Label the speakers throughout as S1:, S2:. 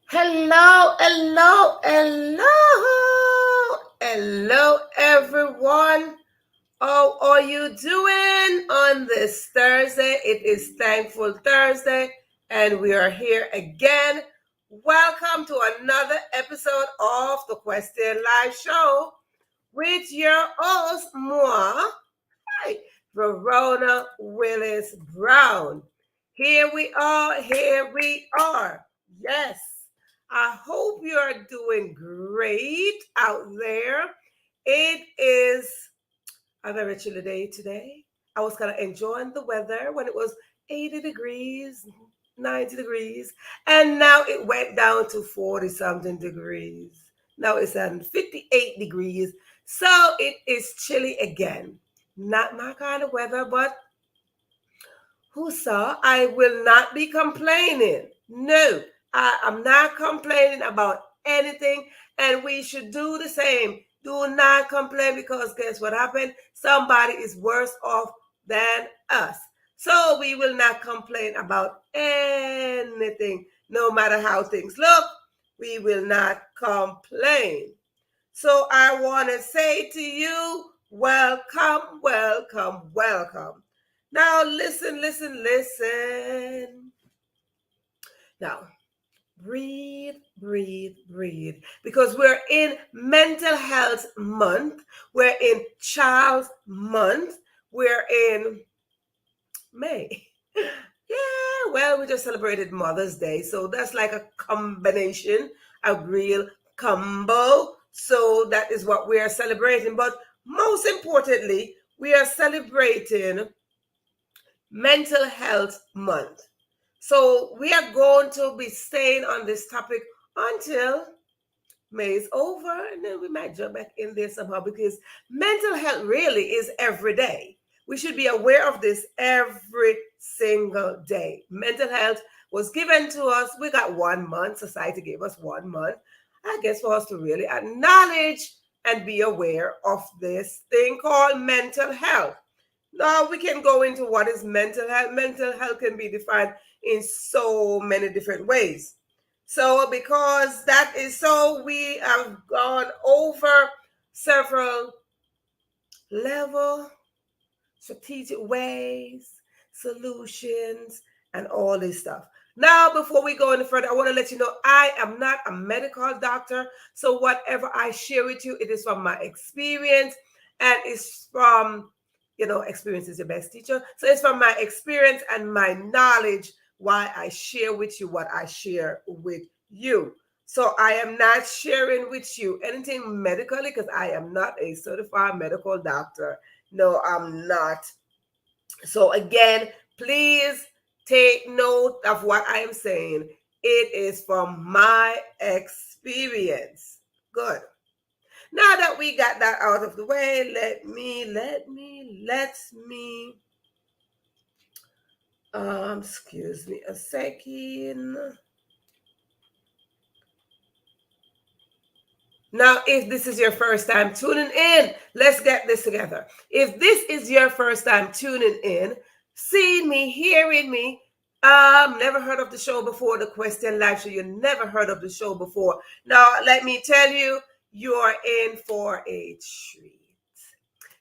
S1: Hello, hello, hello, hello, everyone. How are you doing on this Thursday? It is Thankful Thursday, and we are here again. Welcome to another episode of the Question Live Show with your host, moi, hi, Verona Willis-Brown. Here we are, here we are. Yes, I hope you are doing great out there. It is a very chilly day today. I was kind of enjoying the weather when it was 80 degrees, 90 degrees, and now it went down to 40 something degrees. Now it's at 58 degrees, so it is chilly again. Not my kind of weather, but who saw? I will not be complaining. No, I am not complaining about anything, and we should do the same. Do not complain because guess what happened? Somebody is worse off than us. So we will not complain about anything, no matter how things look. We will not complain. So I want to say to you, welcome, welcome, welcome. Now listen, listen, listen. Now breathe, breathe, breathe. Because we're in Mental Health Month, we're in Child's Month, we're in May. Yeah, well, we just celebrated Mother's Day, so that's like a combination, a real combo. So that is what we are celebrating. But most importantly, we are celebrating Mental Health Month. So we are going to be staying on this topic until May is over, and then we might jump back in there somehow because mental health really is every day. We should be aware of this every single day. Mental health was given to us. We got 1 month. Society gave us 1 month. I guess for us to really acknowledge and be aware of this thing called mental health. Now we can go into what is mental health. Mental health can be defined in so many different ways. So because that is so, we have gone over several level, strategic ways, solutions, and all this stuff. Now, before we go any further, I want to let you know I am not a medical doctor. So whatever I share with you, it is from my experience and it's from, experience is your best teacher. So it's from my experience and my knowledge why I share with you what I share with you. So I am not sharing with you anything medically because I am not a certified medical doctor. No, I'm not. So again, please take note of what I am saying. It is from my experience. Good. Now that we got that out of the way, excuse me a second. Now, if this is your first time tuning in, let's get this together. If this is your first time tuning in, seeing me, hearing me, never heard of the show before, the Question Live Show, you never heard of the show before. Now, let me tell you, you're in for a treat.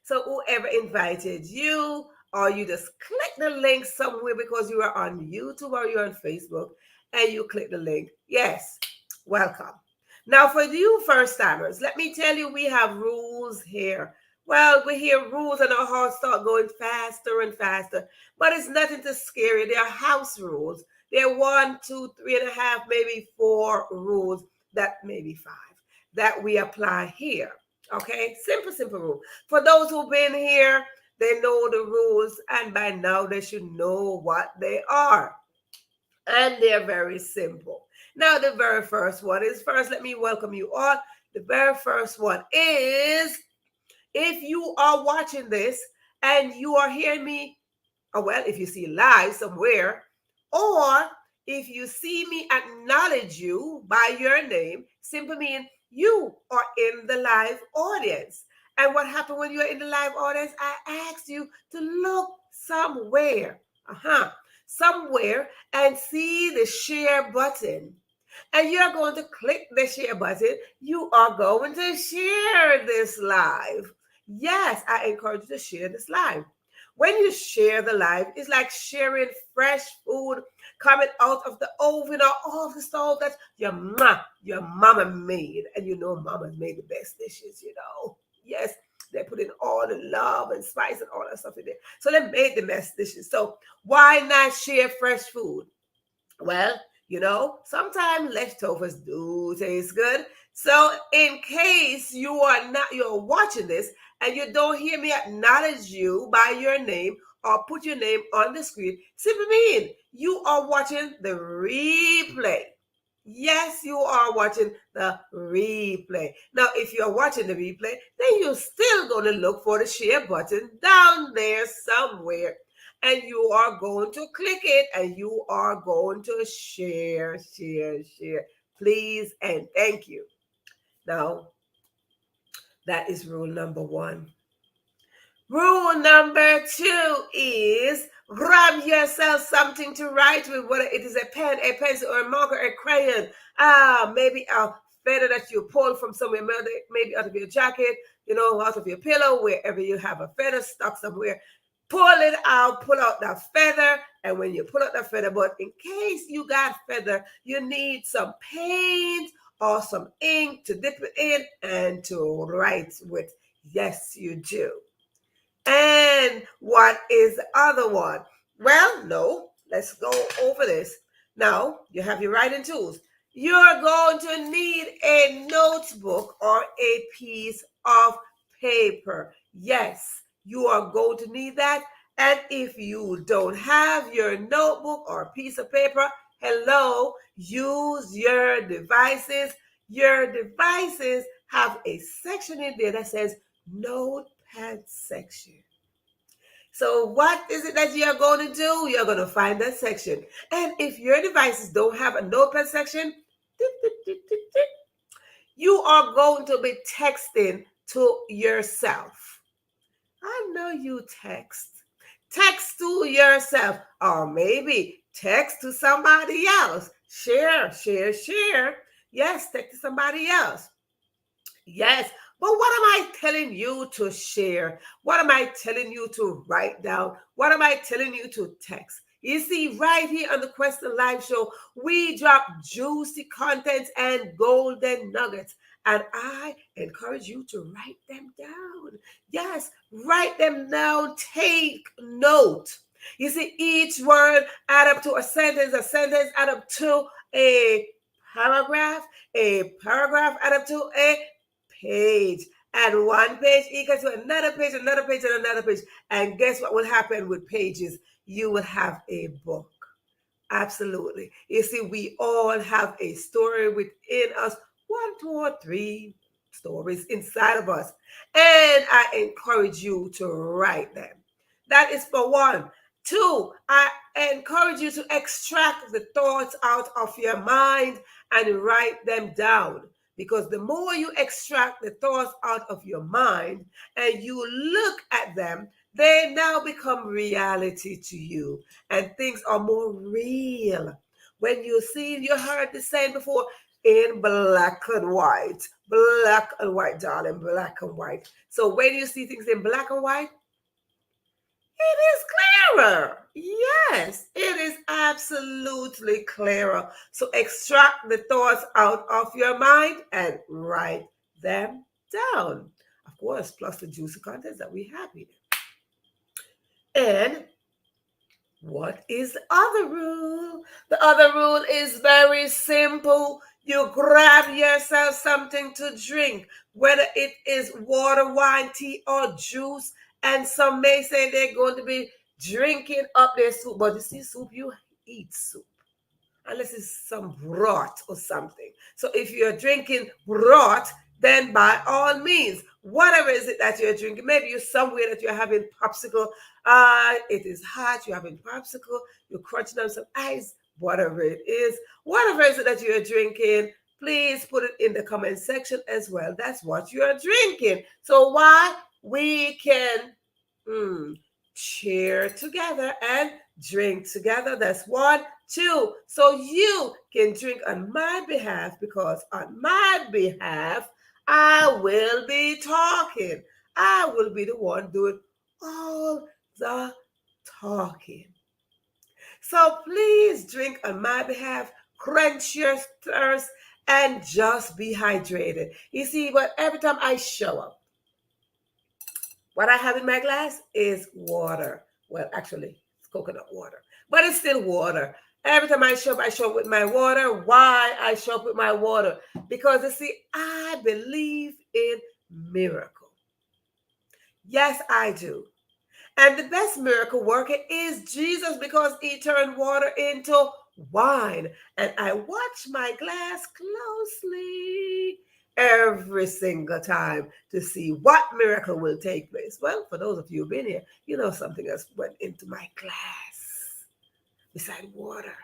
S1: So whoever invited you, or you just click the link somewhere because you are on YouTube or you're on Facebook, and you click the link. Yes, welcome. Now, for you first timers, let me tell you, we have rules here. Well, we hear rules and our hearts start going faster and faster, but it's nothing to scare you. They are house rules. They're 1, 2, 3.5, maybe 4 rules, that maybe 5 that we apply here. Okay, simple, simple rule. For those who've been here, they know the rules, and by now they should know what they are. And they're very simple. Now, the very first one is first, let me welcome you all. The very first one is if you are watching this and you are hearing me, or well, if you see live somewhere, or if you see me acknowledge you by your name, simply mean you are in the live audience. And what happened when you're in the live audience? I asked you to look somewhere, somewhere, and see the share button. And you're going to click the share button. You are going to share this live. Yes, I encourage you to share this live. When you share the live, it's like sharing fresh food coming out of the oven or off the stove that your mama made. And you know mama's made the best dishes, you know. Yes, they put in all the love and spice and all that stuff in there. So they made the best dishes. So why not share fresh food? Well, you know, sometimes leftovers do taste good. So in case you're watching this and you don't hear me acknowledge you by your name or put your name on the screen, simply mean you are watching the replay. Yes, you are watching the replay. Now, if you're watching the replay, then you're still going to look for the share button down there somewhere. And you are going to click it and you are going to share. Please and thank you. Now, that is rule number 1. Rule number 2 is grab yourself something to write with, whether it is a pen, a pencil, or a marker, a crayon. Maybe a feather that you pull from somewhere, maybe out of your jacket, out of your pillow, wherever you have a feather stuck somewhere. Pull it out, pull out that feather, and when you pull out that feather, but in case you got feather, you need some paint or some ink to dip it in and to write with. Yes, you do. And what is the other one? Well, no, let's go over this. Now, you have your writing tools. You're going to need a notebook or a piece of paper. Yes, you are going to need that. And if you don't have your notebook or piece of paper, hello, use your devices. Your devices have a section in there that says notepad section. So what is it that you're going to do? You're going to find that section. And if your devices don't have a notepad section, you are going to be texting to yourself. I know you text. Text to yourself, or maybe text to somebody else. Share. Yes, text to somebody else. Yes, but what am I telling you to share? What am I telling you to write down? What am I telling you to text? You see, right here on the Question Live Show, we drop juicy contents and golden nuggets. And I encourage you to write them down. Yes, write them down. Take note. You see, each word add up to a sentence add up to a paragraph add up to a page, and one page equals to another page, and another page. And guess what will happen with pages? You will have a book. Absolutely. You see, we all have a story within us, 1, 2, or 3 stories inside of us. And I encourage you to write them. That is for 1. 2, I encourage you to extract the thoughts out of your mind and write them down. Because the more you extract the thoughts out of your mind and you look at them, they now become reality to you and things are more real. When you heard the saying before, in black and white, darling, black and white. So when you see things in black and white, it is clearer. Yes, it is absolutely clearer. So extract the thoughts out of your mind and write them down. Of course, plus the juicy contents that we have here. And what is the other rule? The other rule is very simple. You grab yourself something to drink, whether it is water, wine, tea, or juice. And some may say they're going to be drinking up their soup. But you see, soup, you eat soup. Unless it's some broth or something. So if you're drinking broth, then by all means, whatever is it that you're drinking, maybe you're somewhere that you're having popsicle. It is hot, you're having popsicle, you're crunching on some ice, whatever it is it that you're drinking, please put it in the comment section as well. That's what you're drinking. So why? We can cheer together and drink together. That's 1. too, so you can drink on my behalf, because on my behalf, I will be talking. I will be the one doing all the talking. So please drink on my behalf, quench your thirst, and just be hydrated. You see, but every time I show up, what I have in my glass is water. Well, actually, it's coconut water, but it's still water. Every time I show up with my water. Why I show up with my water? Because you see, I believe in miracle. Yes, I do. And the best miracle worker is Jesus, because he turned water into wine. And I watch my glass closely every single time to see what miracle will take place. Well, for those of you who've been here, you know something else went into my glass beside water.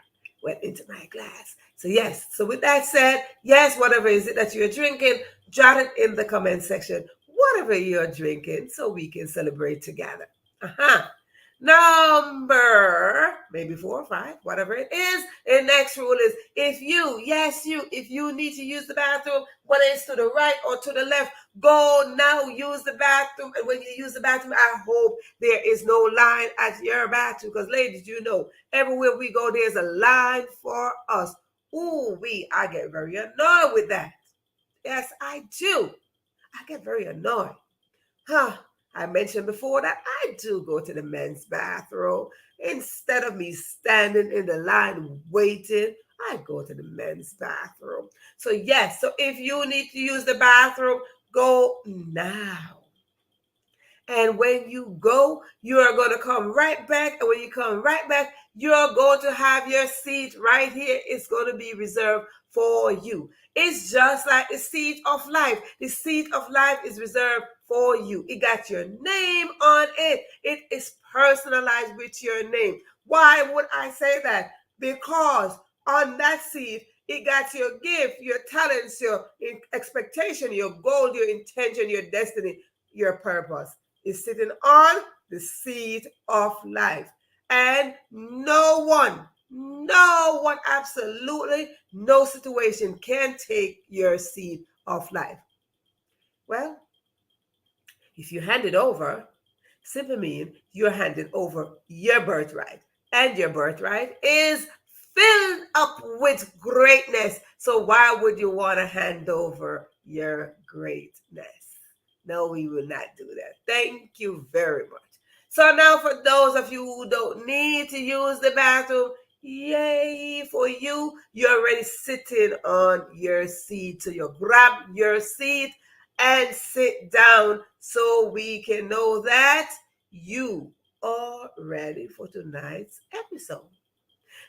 S1: Went into my glass. So yes, so with that said, yes, whatever is it that you're drinking, jot it in the comment section. Whatever you're drinking, so we can celebrate together. Uh-huh. Number maybe 4 or 5, whatever it is. The next rule is, if you, yes, you, if you need to use the bathroom, whether it's to the right or to the left, go now, use the bathroom. And when you use the bathroom, I hope there is no line at your bathroom, because ladies, you know, everywhere we go, there's a line for us. Ooh, I get very annoyed with that. Yes, I do. I get very annoyed. Huh. I mentioned before that I do go to the men's bathroom. Instead of me standing in the line waiting, I go to the men's bathroom. So yes, so if you need to use the bathroom, go now. And when you go, you are going to come right back. And when you come right back, you're going to have your seat right here. It's going to be reserved for you. It's just like the seat of life. The seat of life is reserved for you. It got your name on it. It is personalized with your name. Why would I say that? Because on that seat, it got your gift, your talents, your expectation, your goal, your intention, your destiny, your purpose. Is sitting on the seat of life. And no one, absolutely no situation can take your seat of life. Well, if you hand it over, simply mean you're handing over your birthright. And your birthright is filled up with greatness. So why would you want to hand over your greatness? No, we will not do that. Thank you very much. So now for those of you who don't need to use the bathroom, yay for you. You're already sitting on your seat. So you grab your seat and sit down, so we can know that you are ready for tonight's episode.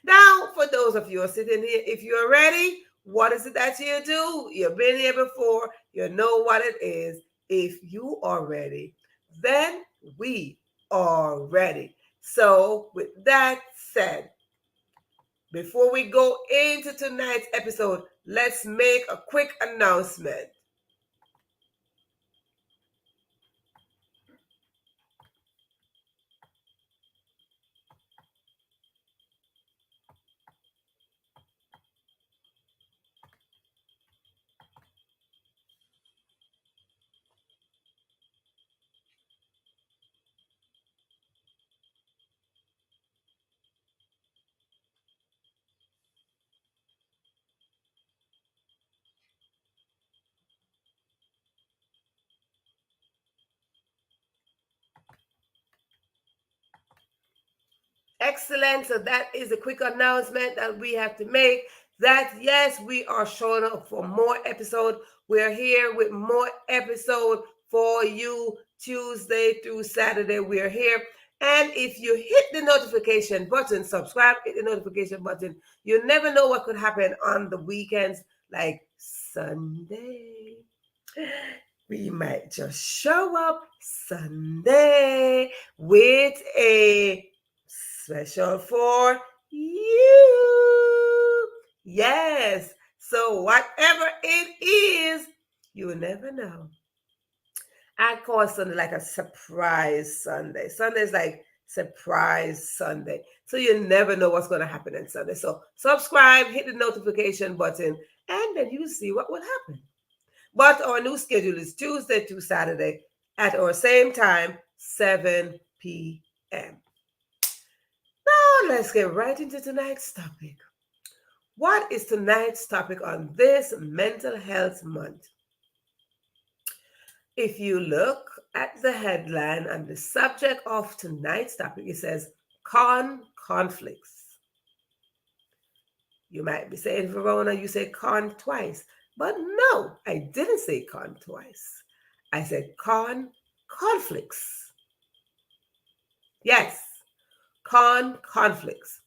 S1: Now, for those of you who are sitting here, if you're ready, what is it that you do? You've been here before, you know what it is. If you are ready, then we are ready. So, with that said, before we go into tonight's episode, let's make a quick announcement. Excellent. So that is a quick announcement that we have to make. That yes, we are showing up for more episode. We're here with more episode for you Tuesday through Saturday. We're here. And if you hit the notification button, subscribe, hit the notification button. You never know what could happen on the weekends, like Sunday. We might just show up Sunday with a special for you. Yes. So whatever it is, you will never know. I call Sunday like a surprise Sunday. Sunday is like surprise Sunday. So you never know what's going to happen on Sunday. So subscribe, hit the notification button, and then you see what will happen. But our new schedule is Tuesday to Saturday at our same time, 7 p.m. Now let's get right into tonight's topic. What is tonight's topic on this mental health month? If you look at the headline and the subject of tonight's topic, it says conflicts. You might be saying, Verona, you say con twice. But no, I didn't say con twice. I said conflicts. Yes, conflicts.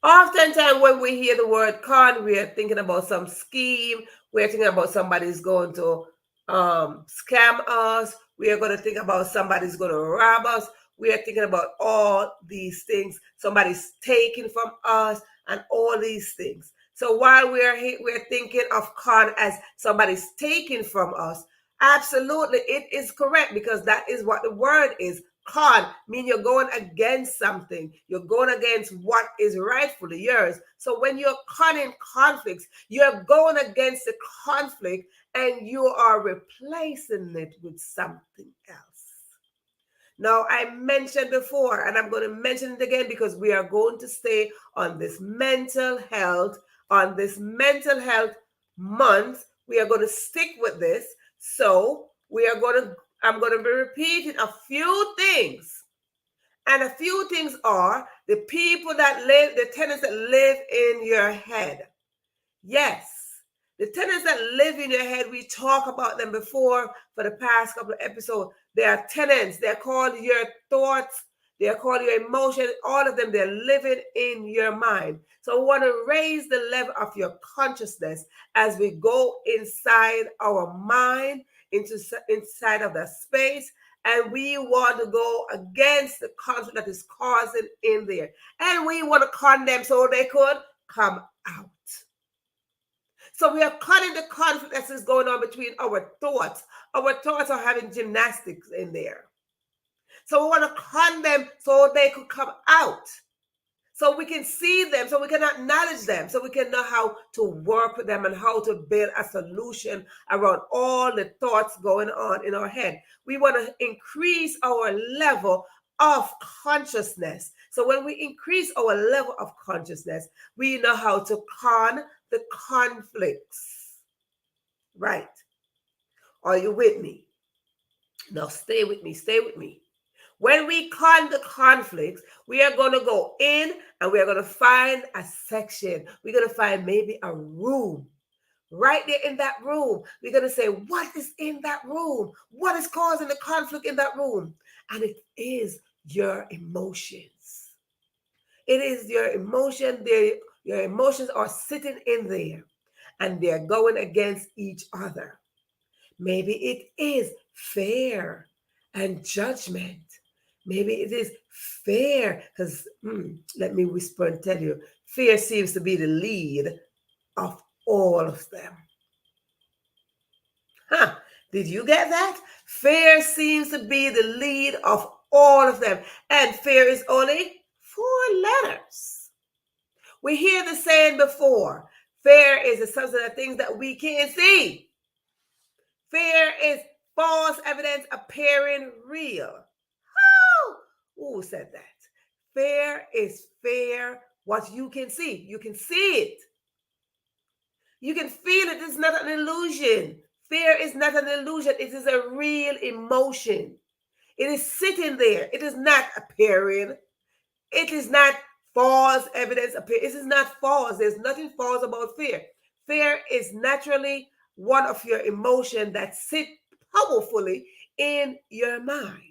S1: Oftentimes when we hear the word con, we are thinking about some scheme. We're thinking about somebody's going to scam us. We are going to think about somebody's going to rob us. We are thinking about all these things. Somebody's taking from us and all these things. So while we're thinking of con as somebody's taking from us, absolutely, it is correct because that is what the word is. Con mean you're going against something. You're going against what is rightfully yours. So when you're conning conflicts, you're going against the conflict and you are replacing it with something else. Now, I mentioned before, and I'm going to mention it again because we are going to stay on this mental health month. We are going to stick with this. So I'm going to be repeating a few things. And a few things are the tenants that live in your head. Yes, the tenants that live in your head, we talked about them before for the past couple of episodes. They are tenants. They're called your thoughts. They're called your emotions. All of them, they're living in your mind. So we want to raise the level of your consciousness as we go inside our mind, inside of the space, and we want to go against the conflict that is causing in there. And we want to condemn so they could come out. So we are cutting the conflict that is going on between our thoughts. Our thoughts are having gymnastics in there. So we want to condemn so they could come out. So we can see them, so we can acknowledge them, so we can know how to work with them and how to build a solution around all the thoughts going on in our head. We want to increase our level of consciousness. So when we increase our level of consciousness, we know how to con the conflicts. Right? Are you with me? Now stay with me. When we con the conflicts, we are going to go in and we are going to find a section. We're going to find maybe a room. Right there in that room, we're going to say, what is in that room? What is causing the conflict in that room? And it is your emotions. It is your emotion. Your emotions are sitting in there and they're going against each other. Maybe it is fear and judgment. Maybe it is fear, because let me whisper and tell you, fear seems to be the lead of all of them. Did you get that? Fear seems to be the lead of all of them. And fear is only 4 letters. We hear the saying before, fear is the substance of things that we can't see. Fear is false evidence appearing real. Who said that? Fear is fear, what you can see. You can see it. You can feel it. It's not an illusion. Fear is not an illusion. It is a real emotion. It is sitting there. It is not appearing. It is not false evidence appearing. It is not false. There's nothing false about fear. Fear is naturally one of your emotions that sit powerfully in your mind.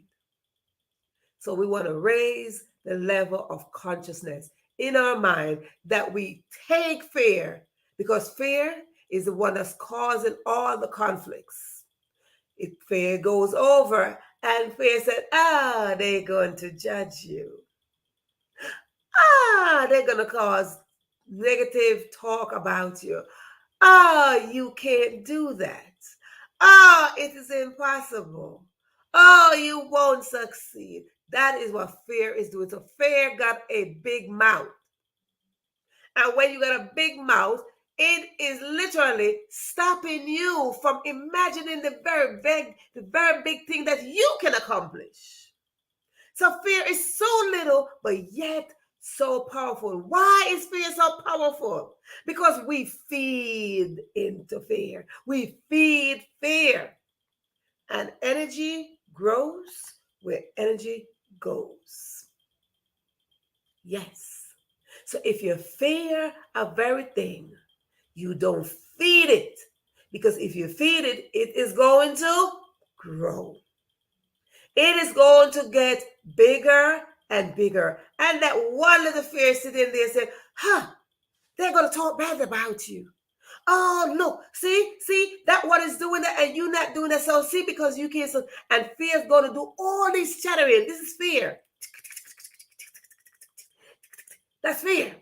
S1: So we want to raise the level of consciousness in our mind that we take fear, because fear is the one that's causing all the conflicts. If fear goes over and fear said, they're going to judge you. They're going to cause negative talk about you. You can't do that. It is impossible. You won't succeed. That is what fear is doing. So fear got a big mouth. And when you got a big mouth, it is literally stopping you from imagining the very big thing that you can accomplish. So fear is so little, but yet so powerful. Why is fear so powerful? Because we feed into fear. We feed fear. And energy grows where energy goes. Yes. So if you fear a very thing, you don't feed it. Because if you feed it, it is going to grow. It is going to get bigger and bigger. And that one little fear sitting there saying, they're going to talk bad about you. Oh, look, see, that one is doing that and you not doing that. So see, because you can't, and fear is going to do all this chattering. This is fear. That's fear.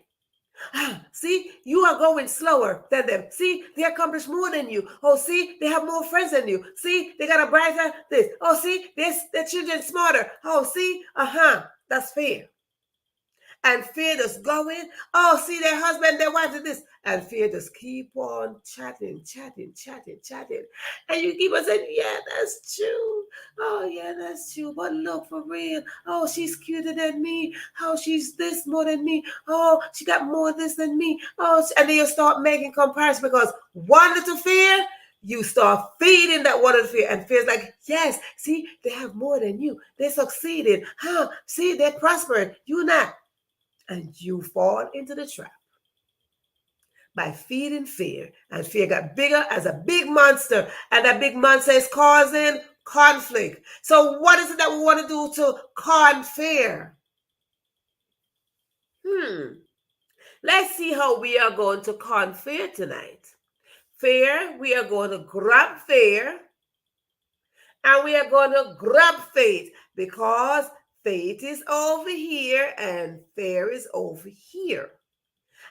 S1: See, you are going slower than them. See, they accomplish more than you. Oh, see, they have more friends than you. See, they got a brighter this. Oh, see, their children smarter. Oh, see, that's fear. And fear just going. Oh, see, their husband, their wife did this. And fear just keep on chatting. And you keep on saying, yeah, that's true. Oh, yeah, that's true. But look, for real. Oh, she's cuter than me. Oh, she's this more than me. Oh, she got more this than me. Oh, and then you start making comparisons because one little fear, you start feeding that one little fear. And fear's like, yes, see, they have more than you. They succeeded. See, they're prospering. You not. And you fall into the trap by feeding fear. And fear got bigger as a big monster. And that big monster is causing conflict. So what is it that we want to do to calm fear? Let's see how we are going to calm fear tonight. Fear, we are going to grab fear. And we are going to grab faith because faith is over here and fear is over here.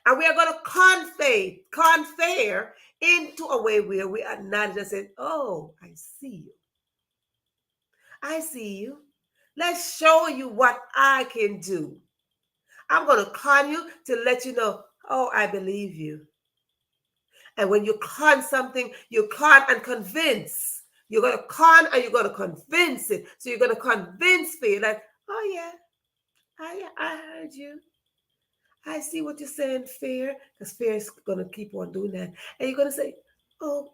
S1: And we are going to confer into a way where we are not just saying, oh, I see you. I see you. Let's show you what I can do. I'm going to con you to let you know, oh, I believe you. And when you con something, you con and convince. You're going to con and you're going to convince it. So you're going to convince me like, oh, yeah, I heard you. I see what you're saying, fear, because fear is going to keep on doing that. And you're going to say, oh,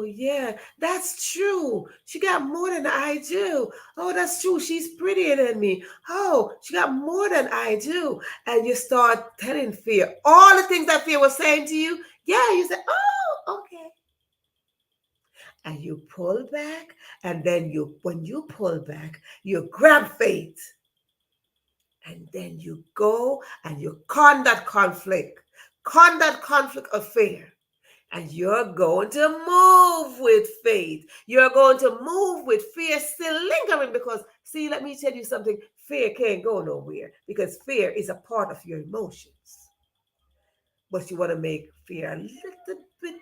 S1: yeah, that's true. She got more than I do. Oh, that's true. She's prettier than me. Oh, she got more than I do. And you start telling fear all the things that fear was saying to you. Yeah, you say, oh, okay. And you pull back. And then when you pull back, you grab faith. And then you go and you con that conflict of fear. And you're going to move with faith. You're going to move with fear still lingering because, see, let me tell you something. Fear can't go nowhere because fear is a part of your emotions. But you want to make fear a little bit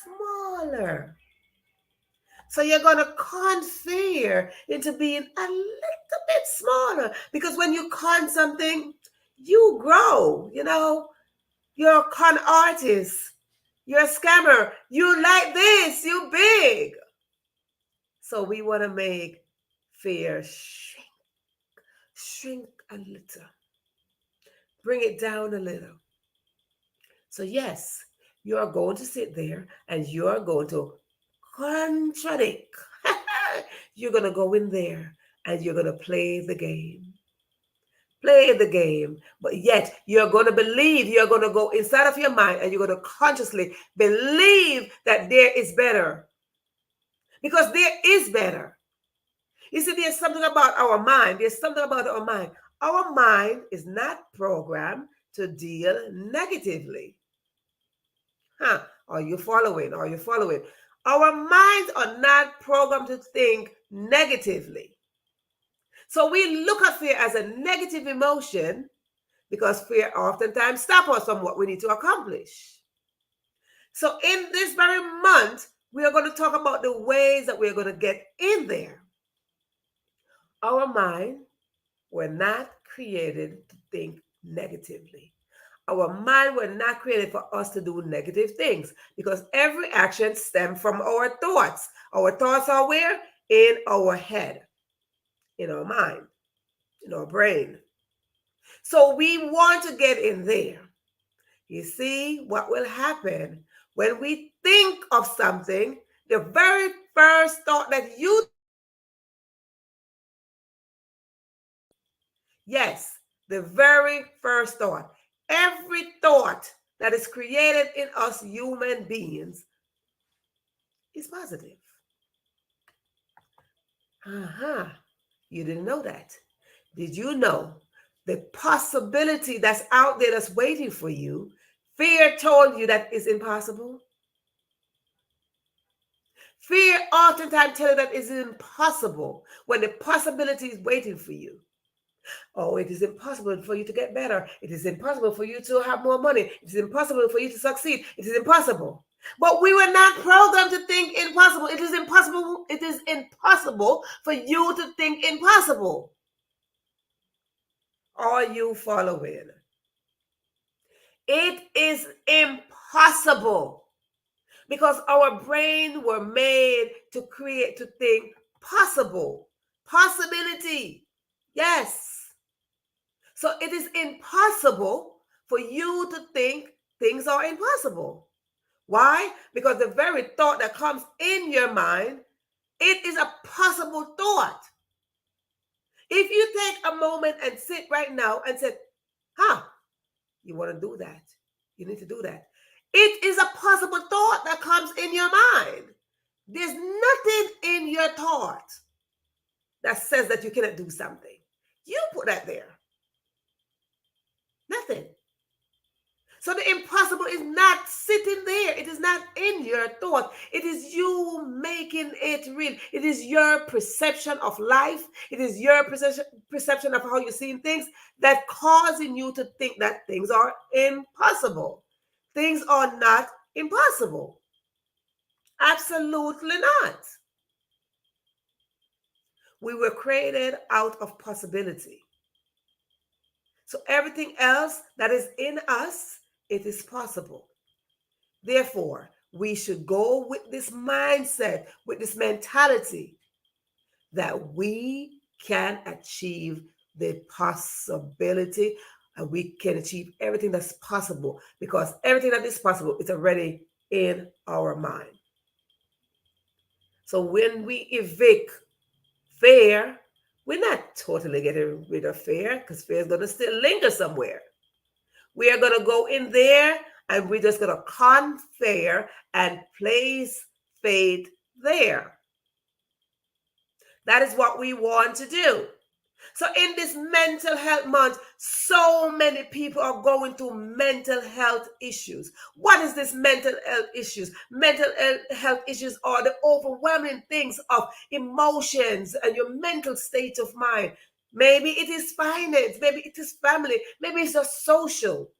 S1: smaller. So you're going to con fear into being a little bit smaller because when you con something, you grow, You're a con artist. You're a scammer. You like this. You big. So we want to make fear shrink a little. Bring it down a little. So yes, you are going to sit there and you are going to contradict. You're going to go in there and you're going to play the game. Play the game, but yet you're going to believe, you're going to go inside of your mind and you're going to consciously believe that there is better. Because there is better. You see, there's something about our mind. There's something about our mind. Our mind is not programmed to deal negatively. Are you following? Our minds are not programmed to think negatively. So we look at fear as a negative emotion because fear oftentimes stops us from what we need to accomplish. So in this very month, we are going to talk about the ways that we're going to get in there. Our mind were not created to think negatively. Our mind were not created for us to do negative things because every action stems from our thoughts. Our thoughts are where? In our head, in our mind, in our brain. So we want to get in there. You see what will happen when we think of something, the very first thought that you, yes, the very first thought, every thought that is created in us human beings is positive. Uh-huh. You didn't know that. Did you know the possibility that's out there that's waiting for you? Fear told you that is impossible. Fear oftentimes tells you that it's impossible when the possibility is waiting for you. Oh, it is impossible for you to get better. It is impossible for you to have more money. It is impossible for you to succeed. It is impossible. But we were not programmed to think impossible. It is impossible. It is impossible for you to think impossible. Are you following? It is impossible because our brain were made to create, to think possible, possibility. Yes. So it is impossible for you to think things are impossible. Why? Because the very thought that comes in your mind, it is a possible thought. If you take a moment and sit right now and say, you want to do that. You need to do that. It is a possible thought that comes in your mind. There's nothing in your thought that says that you cannot do something. You put that there. Nothing. So the impossible is not sitting there. It is not in your thought. It is you making it real. It is your perception of life. It is your perception of how you're seeing things that causing you to think that things are impossible. Things are not impossible. Absolutely not. We were created out of possibility. So everything else that is in us, it is possible. Therefore, we should go with this mindset, with this mentality that we can achieve the possibility and we can achieve everything that's possible because everything that is possible is already in our mind. So when we evict fear, we're not totally getting rid of fear because fear is going to still linger somewhere. We are going to go in there and we're just going to confer and place faith there. That is what we want to do. So in this mental health month, so many people are going through mental health issues. What is this mental health issues? Mental health issues are the overwhelming things of emotions and your mental state of mind. Maybe it is finance, maybe it is family, maybe it's just social.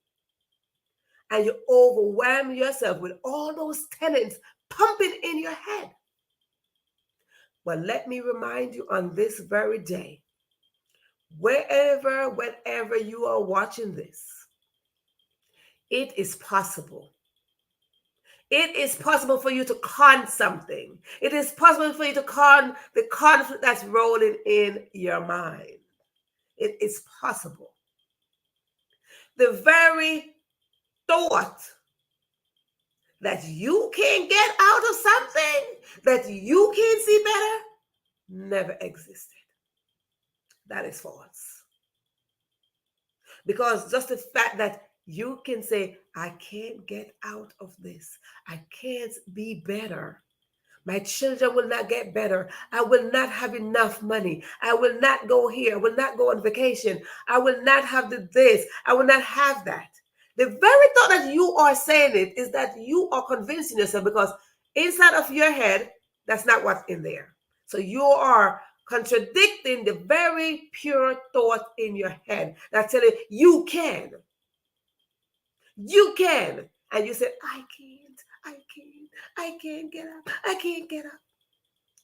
S1: And you overwhelm yourself with all those tenants pumping in your head. Well, let me remind you on this very day, whenever you are watching this, it is possible. It is possible for you to con something. It is possible for you to con the conflict that's rolling in your mind. It is possible. The very thought that you can get out of something, that you can see better, never existed. That is false. Because just the fact that you can say, I can't get out of this, I can't be better. My children will not get better. I will not have enough money. I will not go here. I will not go on vacation. I will not have this. I will not have that. The very thought that you are saying it is that you are convincing yourself because inside of your head, that's not what's in there. So you are contradicting the very pure thought in your head that's telling you can. You can. And you say, I can't get up. I can't get up.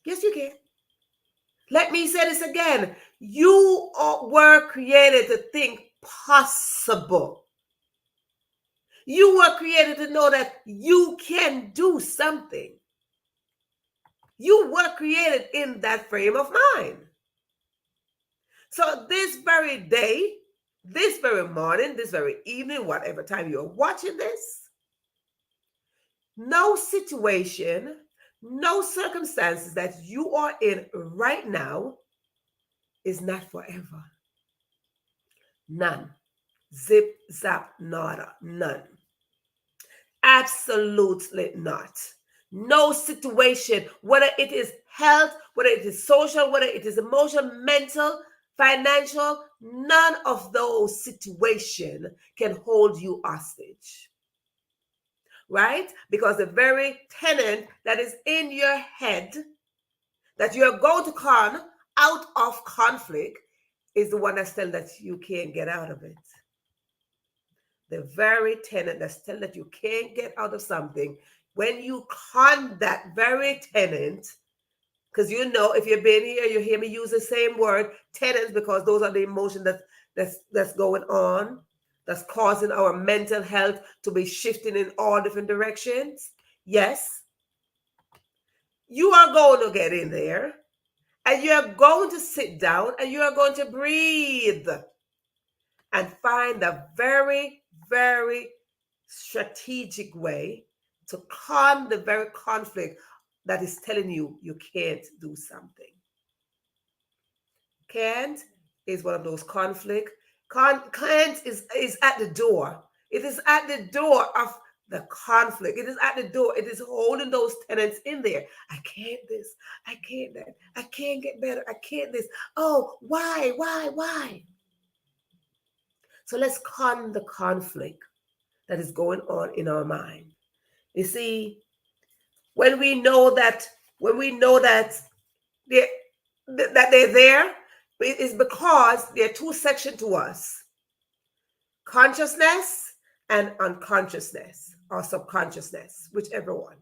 S1: Yes, you can. Let me say this again. You were created to think possible. You were created to know that you can do something. You were created in that frame of mind. So this very day, this very morning, this very evening, whatever time you're watching this, no situation, no circumstances that you are in right now is not forever. None. Zip, zap, nada. None. Absolutely not. No situation, whether it is health, whether it is social, whether it is emotional, mental, financial, none of those situations can hold you hostage. Right? Because the very tenant that is in your head that you're going to con out of conflict is the one that's telling that you can't get out of it. The very tenant that's telling that you can't get out of something, when you con that very tenant, because you know, if you've been here, you hear me use the same word, tenants, because those are the emotions that's going on, that's causing our mental health to be shifting in all different directions. Yes, you are going to get in there, and you are going to sit down, and you are going to breathe and find a very, very strategic way to calm the very conflict that is telling you you can't do something. Can't is one of those conflict. Can't is at the door. It is at the door of the conflict. It is at the door. It is holding those tenants in there. I can't this. I can't that. I can't get better. I can't this. Oh, why? So let's calm the conflict that is going on in our mind. You see, when we know that they're, that they're there, it is because there are two sections to us: consciousness and unconsciousness or subconsciousness, whichever one.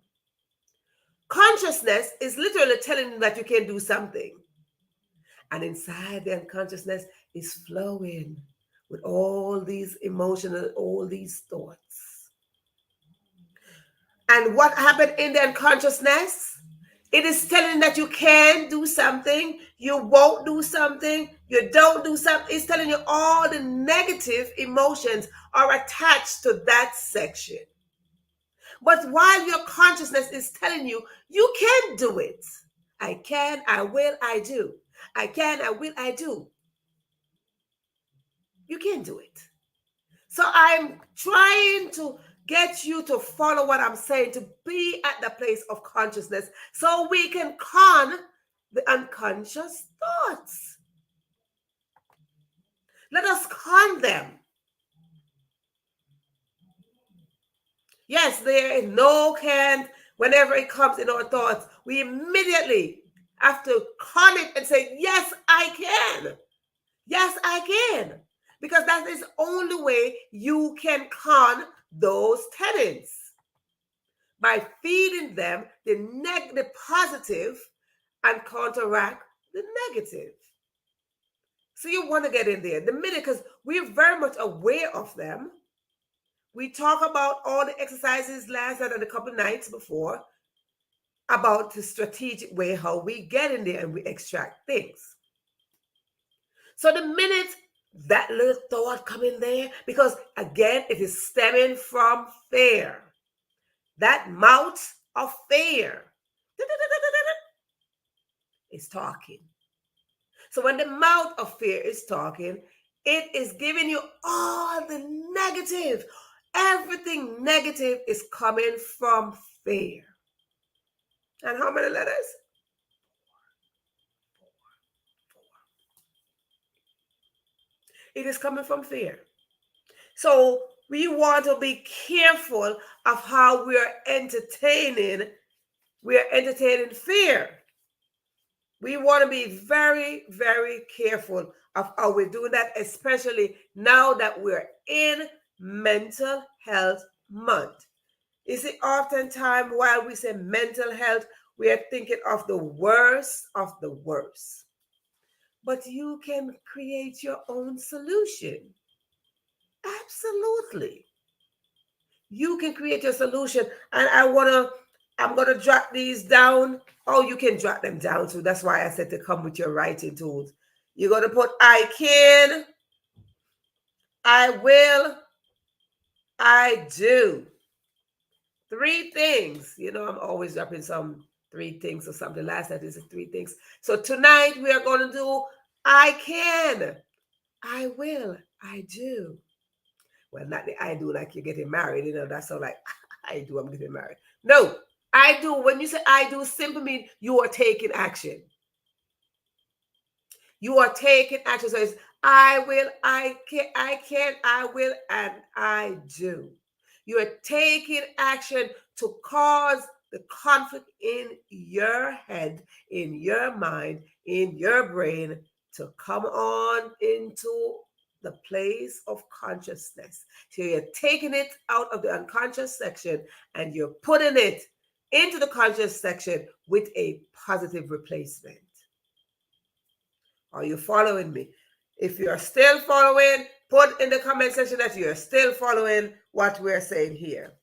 S1: Consciousness is literally telling you that you can do something, and inside the unconsciousness is flowing with all these emotions and all these thoughts. And what happened in the unconsciousness? It is telling that you can do something, you won't do something, you don't do something. It's telling you all the negative emotions are attached to that section. But while your consciousness is telling you, you can do it. I can, I will, I do. I can, I will, I do. You can do it. So I'm trying to get you to follow what I'm saying, to be at the place of consciousness so we can con the unconscious thoughts. Let us con them. Yes, there is no can. Whenever it comes in our thoughts, we immediately have to con it and say, yes, I can. Yes, I can. Because that is the only way you can con those tenants. By feeding them the positive and counteract the negative. So you want to get in there the minute, because we're very much aware of them. We talk about all the exercises last night and a couple of nights before about the strategic way how we get in there and we extract things. So the minute that little thought come in there, because again, it is stemming from fear. That mouth of fear is talking. So when the mouth of fear is talking, it is giving you all the negative. Everything negative is coming from fear. And how many letters? Four. It is coming from fear. So we want to be careful of how we are entertaining. We are entertaining fear. We want to be very, very careful of how we're doing that, especially now that we're in Mental Health Month. You see, oftentimes while we say mental health, we are thinking of the worst of the worst. but you can create your own solution. Absolutely. You can create your solution. And I'm gonna jot these down. Oh, you can jot them down too. That's why I said to come with your writing tools. You're gonna put I can, I will, I do. Three things. I'm always dropping some three things or something. Last night is three things. So tonight we are going to do I can, I will, I do. Well, not the I do like you're getting married. That's all like I do, I'm getting married. No, I do. When you say I do, simply mean you are taking action. You are taking action. So it's I will, I can, I will, and I do. You are taking action to cause the conflict in your head, in your mind, in your brain to come on into the place of consciousness. So you're taking it out of the unconscious section and you're putting it into the conscious section with a positive replacement. Are you following me? If you're still following, put in the comment section that you're still following what we're saying here.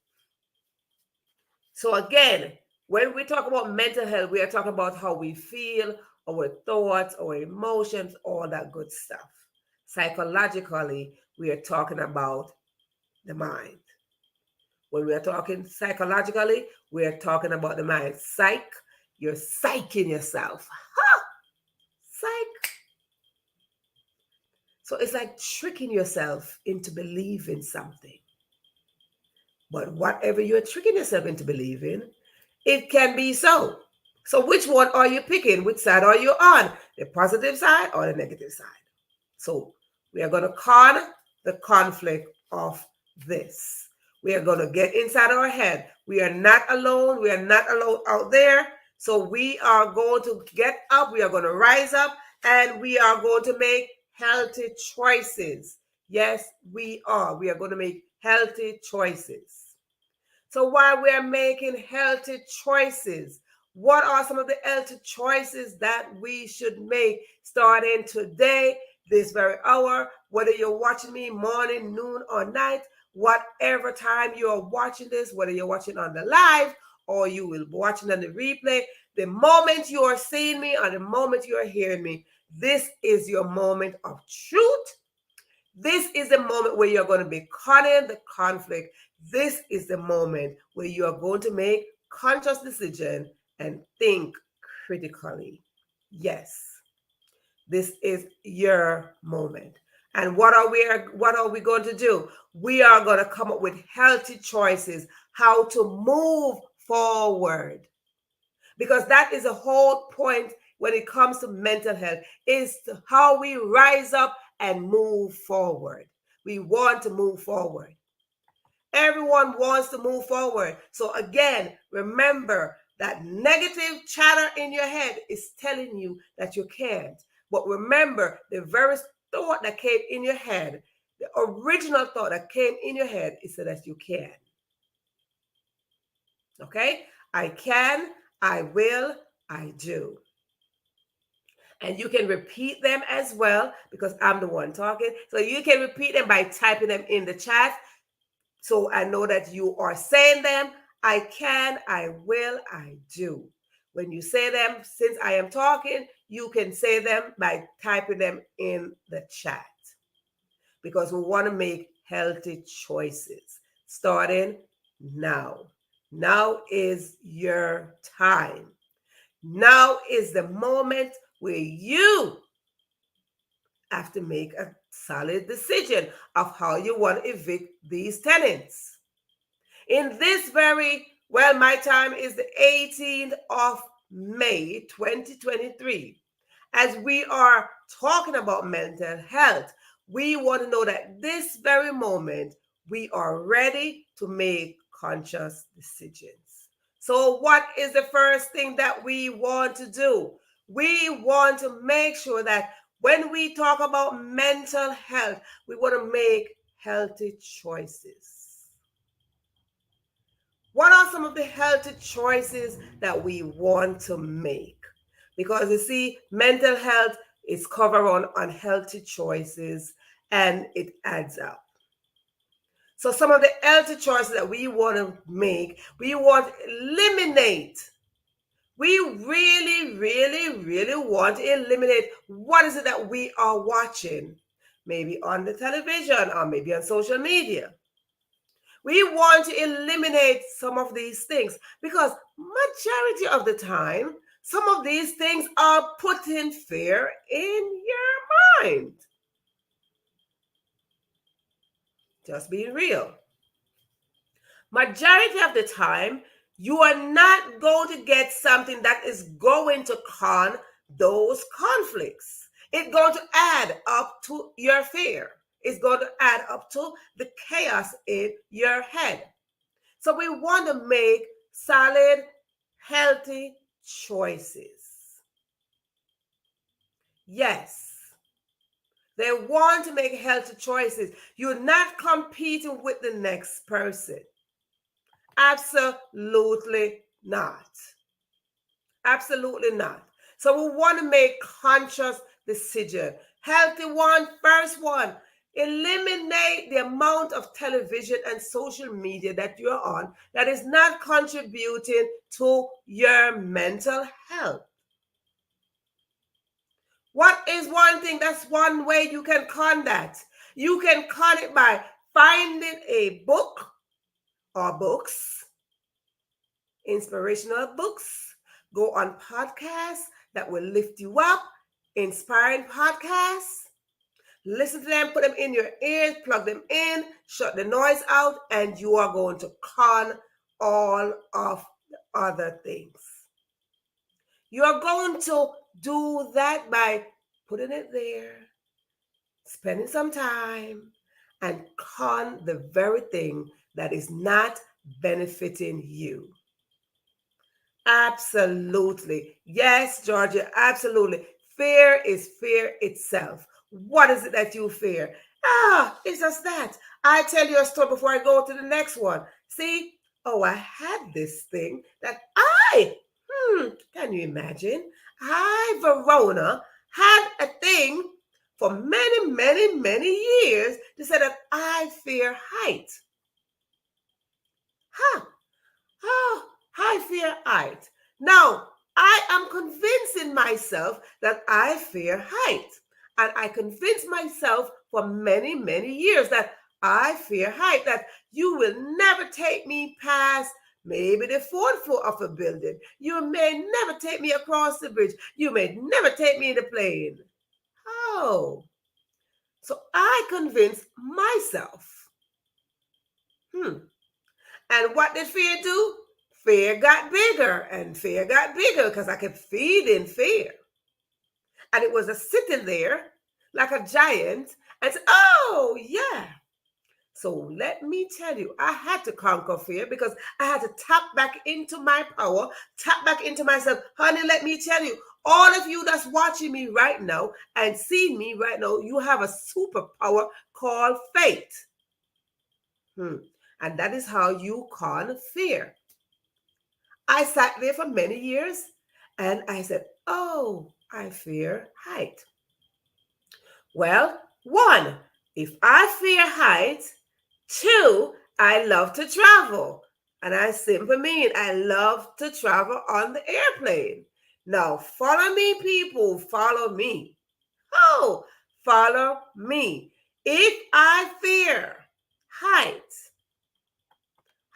S1: So again, when we talk about mental health, we are talking about how we feel, our thoughts, our emotions, all that good stuff. Psychologically, we are talking about the mind. When we are talking psychologically, we are talking about the mind. Psych, you're psyching yourself. Ha! Psych. So it's like tricking yourself into believing something. But whatever you're tricking yourself into believing, it can be so. So which one are you picking? Which side are you on? The positive side or the negative side? So we are going to con the conflict of this. We are going to get inside our head. We are not alone. We are not alone out there. So we are going to get up. We are going to rise up and we are going to make healthy choices. Yes, we are. We are going to make healthy choices. So while we are making healthy choices, what are some of the healthy choices that we should make starting today, this very hour, whether you're watching me morning, noon, or night, whatever time you're watching this, whether you're watching on the live or you will be watching on the replay, the moment you are seeing me or the moment you are hearing me, this is your moment of truth. This is the moment where you're going to be conning the conflict. This is the moment where you are going to make conscious decision and think critically. Yes, this is your moment. And what are we going to do? We are going to come up with healthy choices, how to move forward. Because that is the whole point when it comes to mental health, is how we rise up and move forward. We want to move forward. Everyone wants to move forward. So again, remember that negative chatter in your head is telling you that you can't. But remember, the very thought that came in your head, the original thought that came in your head is that you can. Okay? I can, I will, I do. And you can repeat them as well because I'm the one talking. So you can repeat them by typing them in the chat. So I know that you are saying them. I can, I will, I do. When you say them, since I am talking, you can say them by typing them in the chat. Because we want to make healthy choices starting now. Now is your time. Now is the moment where you have to make a solid decision of how you want to evict these tenants. In this my time is the 18th of May, 2023. As we are talking about mental health, we want to know that this very moment, we are ready to make conscious decisions. So what is the first thing that we want to do? We want to make sure that when we talk about mental health, we want to make healthy choices. What are some of the healthy choices that we want to make? Because you see, mental health It's covered on unhealthy choices, and it adds up. So some of the healthy choices that we want to make, we want to eliminate. We really, really, really want to eliminate what is it that we are watching, maybe on the television or maybe on social media. We want to eliminate some of these things because majority of the time, some of these things are putting fear in your mind. Just being real. Majority of the time, you are not going to get something that is going to con those conflicts. It's going to add up to your fear. It's going to add up to the chaos in your head. So we want to make solid, healthy choices. Yes, they want to make healthy choices. You're not competing with the next person. Absolutely not. Absolutely not. So we want to make conscious decision. Healthy one, first one. Eliminate the amount of television and social media that you're on that is not contributing to your mental health. What is one thing? That's one way you can con that. You can con it by finding a book or books, inspirational books. Go on podcasts that will lift you up, inspiring podcasts. Listen to them, put them in your ears, plug them in, shut the noise out, and you are going to con all of the other things. You are going to do that by putting it there, spending some time, and con the very thing that is not benefiting you. Absolutely. Yes, Georgia, absolutely. Fear is fear itself. What is it that you fear? It's just that. I tell you a story before I go to the next one. See, I had this thing that can you imagine? Verona, had a thing for many, many, many years to say that I fear height. I fear height. Now, I am convincing myself that I fear height. And I convinced myself for many, many years that I fear height, that you will never take me past maybe the fourth floor of a building. You may never take me across the bridge. You may never take me in the plane. Oh. So I convinced myself. And what did fear do? Fear got bigger and fear got bigger because I kept feeding fear. And it was sitting there like a giant and said, oh, yeah. So let me tell you, I had to conquer fear because I had to tap back into my power, tap back into myself. Honey, let me tell you, all of you that's watching me right now and seeing me right now, you have a superpower called faith. And that is how you con fear. I sat there for many years and I said, oh, I fear height. Well, one, if I fear height, two, I love to travel. And I simply mean I love to travel on the airplane. Now, follow me, people, follow me. Oh, follow me. If I fear height,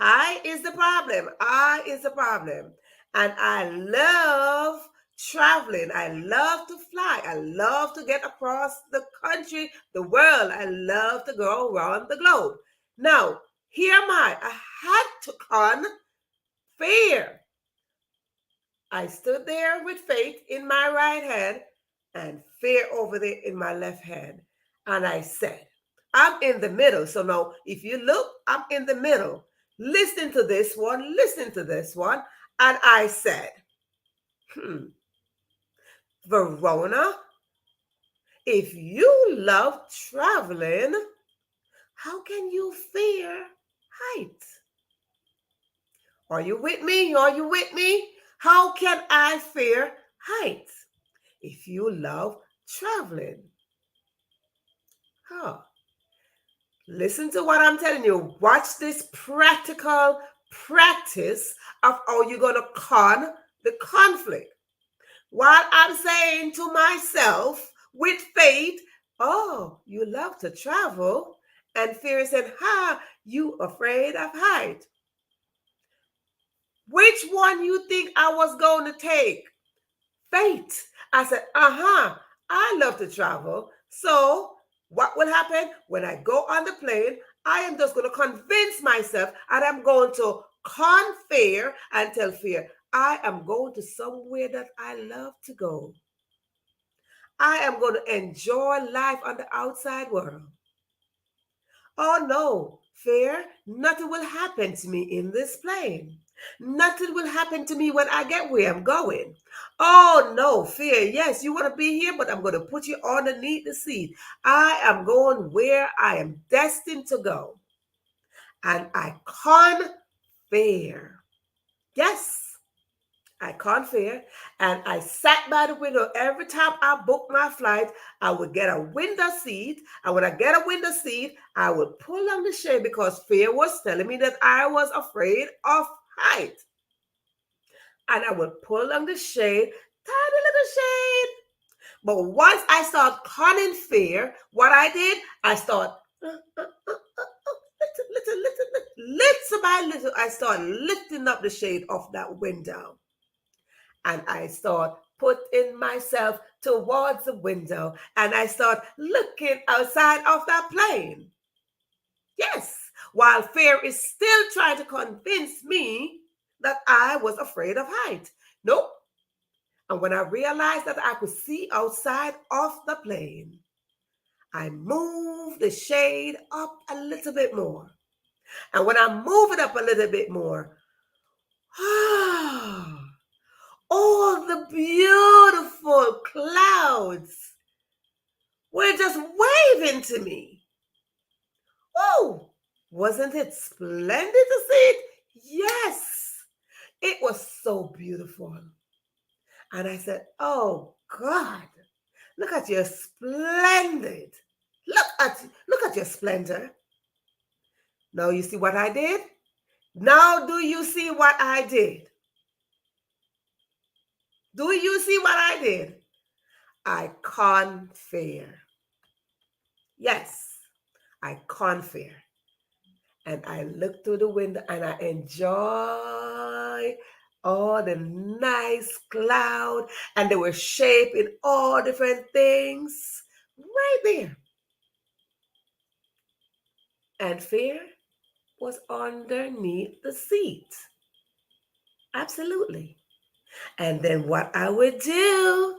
S1: I is the problem. I is the problem. And I love traveling. I love to fly. I love to get across the country, the world. I love to go around the globe. Now, here am I. I had to con fear. I stood there with faith in my right hand and fear over there in my left hand. And I said, I'm in the middle. So now, if you look, I'm in the middle. Listen to this one, listen to this one. And I said, Verona, if you love traveling, how can you fear heights? Are you with me? Are you with me? How can I fear heights? If you love traveling. Huh. Listen to what I'm telling you. Watch this practical practice of how you're going to con the conflict. While I'm saying to myself with faith, oh, you love to travel. And fear said, ha, you afraid of height. Which one you think I was going to take? Faith. I said, I love to travel. So what will happen when I go on the plane? I am just going to convince myself and I'm going to con fear and tell fear, I am going to somewhere that I love to go. I am going to enjoy life on the outside world. Oh no, fear, nothing will happen to me in this plane. Nothing will happen to me when I get where I'm going. Oh no, fear, yes, you want to be here, but I'm going to put you underneath the seat. I am going where I am destined to go. And I con fear. Yes. I can't fear. And I sat by the window. Every time I booked my flight, I would get a window seat. And when I get a window seat, I would pull on the shade because fear was telling me that I was afraid of height. And I would pull on the shade, tiny little shade. But once I start conning fear, what I did, I start little by little, I start lifting up the shade of that window. And I start putting myself towards the window and I start looking outside of that plane. Yes, while fear is still trying to convince me that I was afraid of height. Nope. And when I realized that I could see outside of the plane, I moved the shade up a little bit more. And when I move it up a little bit more, all the beautiful clouds were just waving to me. Oh, wasn't it splendid to see it? Yes, it was so beautiful. And I said, oh God, look at your splendid. Look at your splendor. Now you see what I did? Now do you see what I did? Do you see what I did? I con fear. Yes, I con fear. And I look through the window and I enjoy all the nice cloud. And they were shaped in all different things right there. And fear was underneath the seat. Absolutely. And then what I would do,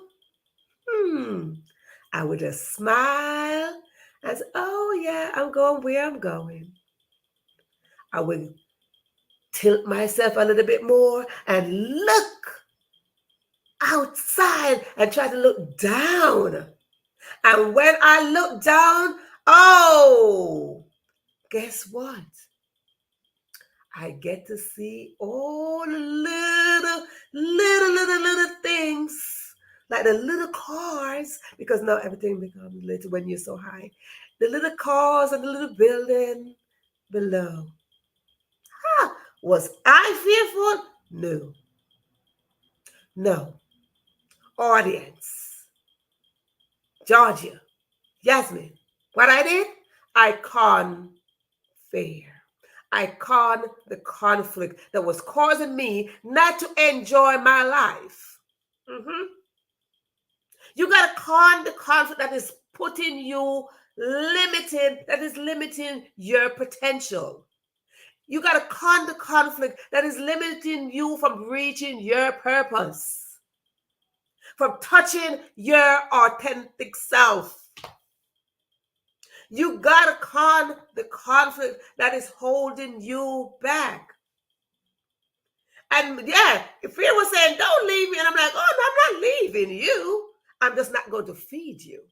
S1: I would just smile and say, oh yeah, I'm going where I'm going. I would tilt myself a little bit more and look outside and try to look down. And when I look down, oh, guess what? I get to see all the little things, like the little cars, because now everything becomes little when you're so high. The little cars and the little building below. Was I fearful? No. No. Audience. Georgia. Yasmin. What I did? I con fear. I con the conflict that was causing me not to enjoy my life. You got to con the conflict that is putting you limited, that is limiting your potential. You got to con the conflict that is limiting you from reaching your purpose, from touching your authentic self. You got to con the conflict that is holding you back. And yeah, fear was saying, don't leave me. And I'm like, oh, no, I'm not leaving you. I'm just not going to feed you.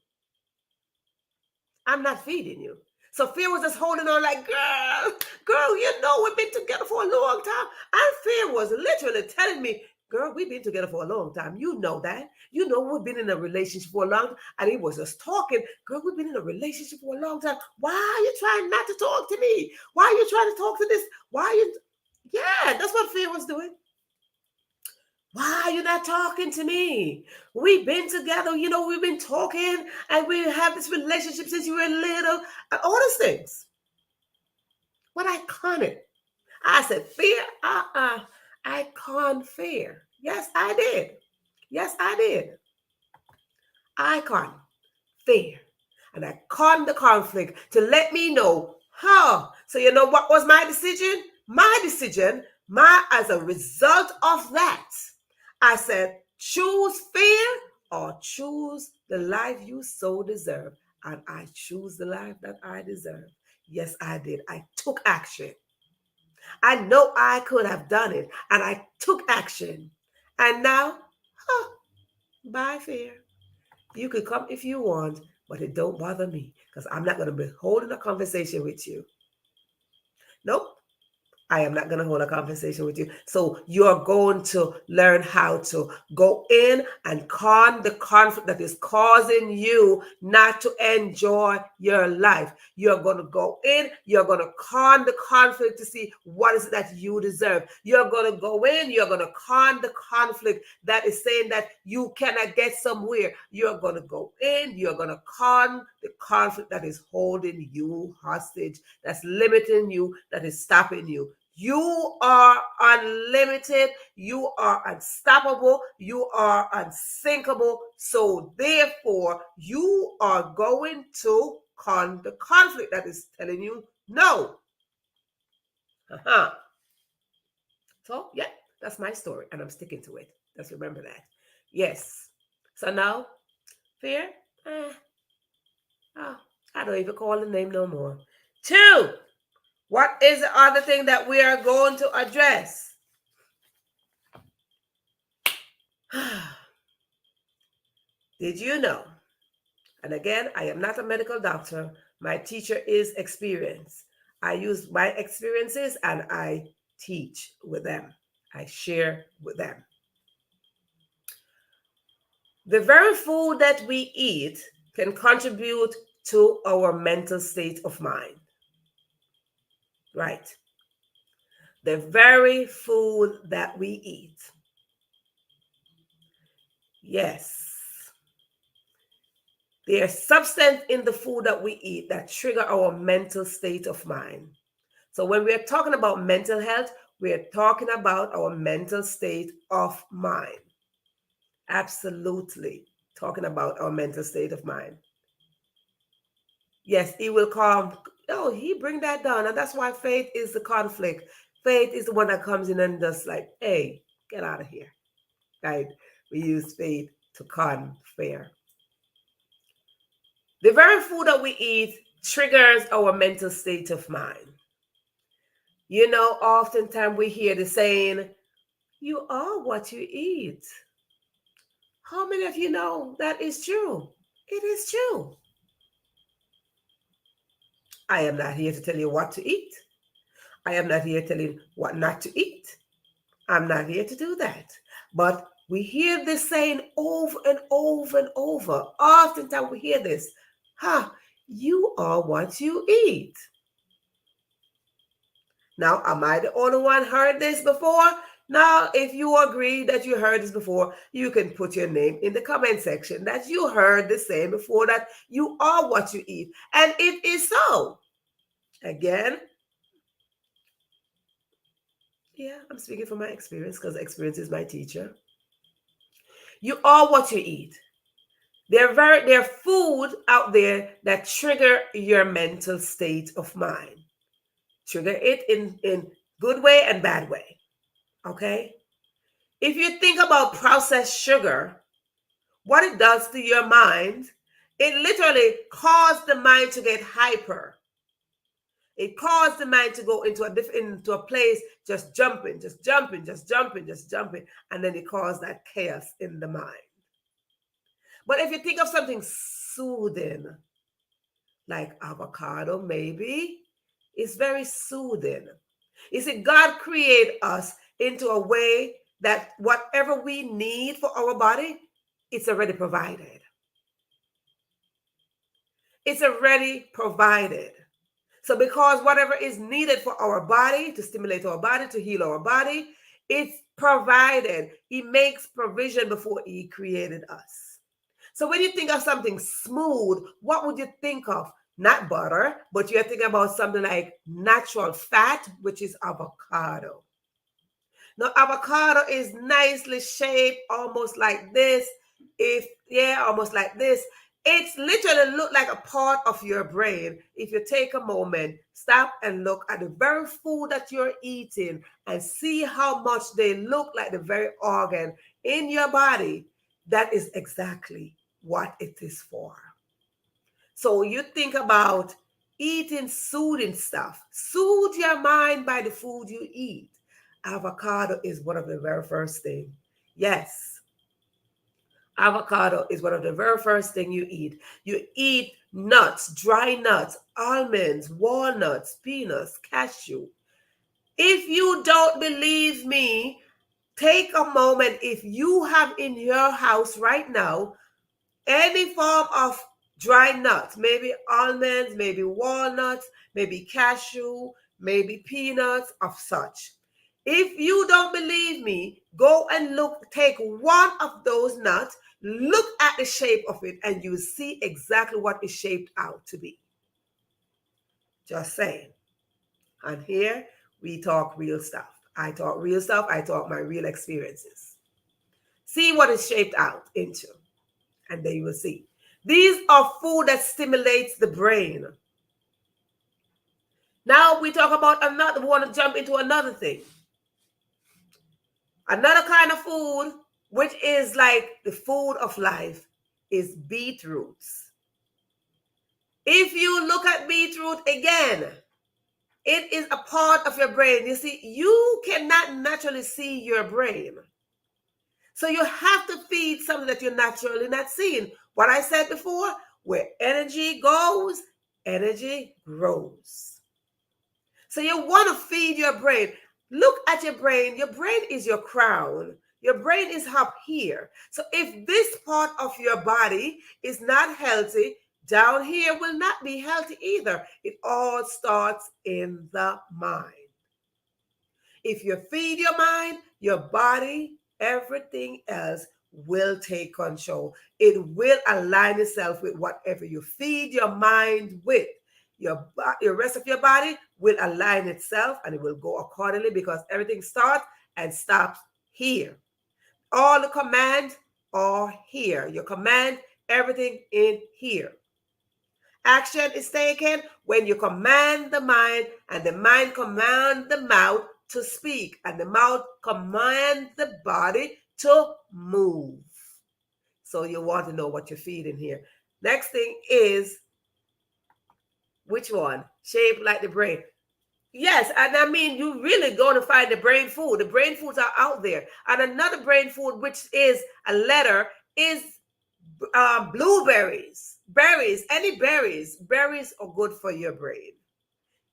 S1: I'm not feeding you. So fear was just holding on like, girl, you know we've been together for a long time. And fear was literally telling me, Girl, we've been together for a long time. You know that. You know we've been in a relationship for a long time. And he was just talking. Girl, we've been in a relationship for a long time. Why are you trying not to talk to me? Why are you trying to talk to this? Why are you... Yeah, that's what Fear was doing. Why are you not talking to me? We've been together, we've been talking, and we have this relationship since you were little, and all these things. But I can't. I said, Fear? I can't fear. Yes, I did. Yes, I did. I can't fear. And I caught the conflict to let me know, so you know what was my decision? My decision, as a result of that, I said, choose fear or choose the life you so deserve. And I choose the life that I deserve. Yes, I did. I took action. I know I could have done it, and I took action. And now, bye, fear. You could come if you want, but it don't bother me because I'm not going to be holding a conversation with you. Nope. I am not going to hold a conversation with you. So you're going to learn how to go in and calm the conflict that is causing you not to enjoy your life. You're going to go in, you're going to calm the conflict to see what is it that you deserve. You're going to go in, you're going to calm the conflict that is saying that you cannot get somewhere. You're going to go in, you're going to calm the conflict that is holding you hostage, that's limiting you, that is stopping you. You are unlimited. You are unstoppable. You are unsinkable. So therefore, you are going to calm the conflict that is telling you no. So, yeah, that's my story, and I'm sticking to it. Just remember that. Yes. So now, fear? I don't even call the name no more. 2. What is the other thing that we are going to address? Did you know? And again, I am not a medical doctor. My teacher is experience. I use my experiences and I teach with them. I share with them. The very food that we eat can contribute to our mental state of mind. Right. The very food that we eat. Yes. There's substance in the food that we eat that trigger our mental state of mind. So when we're talking about mental health, we're talking about our mental state of mind. Absolutely talking about our mental state of mind. Yes, he will come. Oh, he bring that down. And that's why faith is the conflict. Faith is the one that comes in and just like, hey, get out of here. Right? We use faith to calm fear. The very food that we eat triggers our mental state of mind. You know, oftentimes we hear the saying, you are what you eat. How many of you know that is true? It is true. I am not here to tell you what to eat. I am not here telling you what not to eat. I'm not here to do that. But we hear this saying over and over and over. Oftentimes we hear this. You are what you eat. Now, am I the only one heard this before? Now, if you agree that you heard this before, you can put your name in the comment section that you heard the same before, that you are what you eat. And it is so. Again, yeah, I'm speaking from my experience because experience is my teacher. You are what you eat. There are food out there that trigger your mental state of mind. Trigger it in good way and bad way. Okay? If you think about processed sugar, what it does to your mind, it literally caused the mind to get hyper. It caused the mind to go into a place, just jumping, and then it caused that chaos in the mind. But if you think of something soothing, like avocado, maybe, it's very soothing. You see, God created us into a way that whatever we need for our body, it's already provided. It's already provided. So because whatever is needed for our body, to stimulate our body, to heal our body, it's provided. He makes provision before he created us. So when you think of something smooth, what would you think of? Not butter, but you're thinking about something like natural fat, which is avocado. Now, avocado is nicely shaped, almost like this. Almost like this. It's literally look like a part of your brain. If you take a moment, stop and look at the very food that you're eating and see how much they look like the very organ in your body, that is exactly what it is for. So you think about eating soothing stuff. Soothe your mind by the food you eat. Avocado is one of the very first thing. Yes, avocado is one of the very first thing you eat. You eat nuts, dry nuts, almonds, walnuts, peanuts, cashew. If you don't believe me, take a moment. If you have in your house right now any form of dry nuts, maybe almonds, maybe walnuts, maybe cashew, maybe peanuts, of such. If you don't believe me, go and look, take one of those nuts, look at the shape of it, and you see exactly what it's shaped out to be. Just saying. And here we talk real stuff. I talk real stuff. I talk my real experiences. See what it's shaped out into, and then you will see. These are food that stimulates the brain. Now we talk about another, we want to jump into another thing. Another kind of food, which is like the food of life, is beetroots. If you look at beetroot again, it is a part of your brain. You see, you cannot naturally see your brain. So you have to feed something that you're naturally not seeing. What I said before, where energy goes, energy grows. So you want to feed your brain. Look at your brain. Your brain is your crown. Your brain is up here. So if this part of your body is not healthy, down here will not be healthy either. It all starts in the mind. If you feed your mind, your body, everything else will take control. It will align itself with whatever you feed your mind with. Your rest of your body will align itself and it will go accordingly because everything starts and stops here. All the commands are here. Your command, everything in here. Action is taken when you command the mind and the mind commands the mouth to speak and the mouth commands the body to move. So you want to know what you're feeding here. Next thing is, which one? Shaped like the brain. Yes, and I mean, you really going to find the brain food. The brain foods are out there. And another brain food, which is a letter, is blueberries. Berries, any berries. Berries are good for your brain.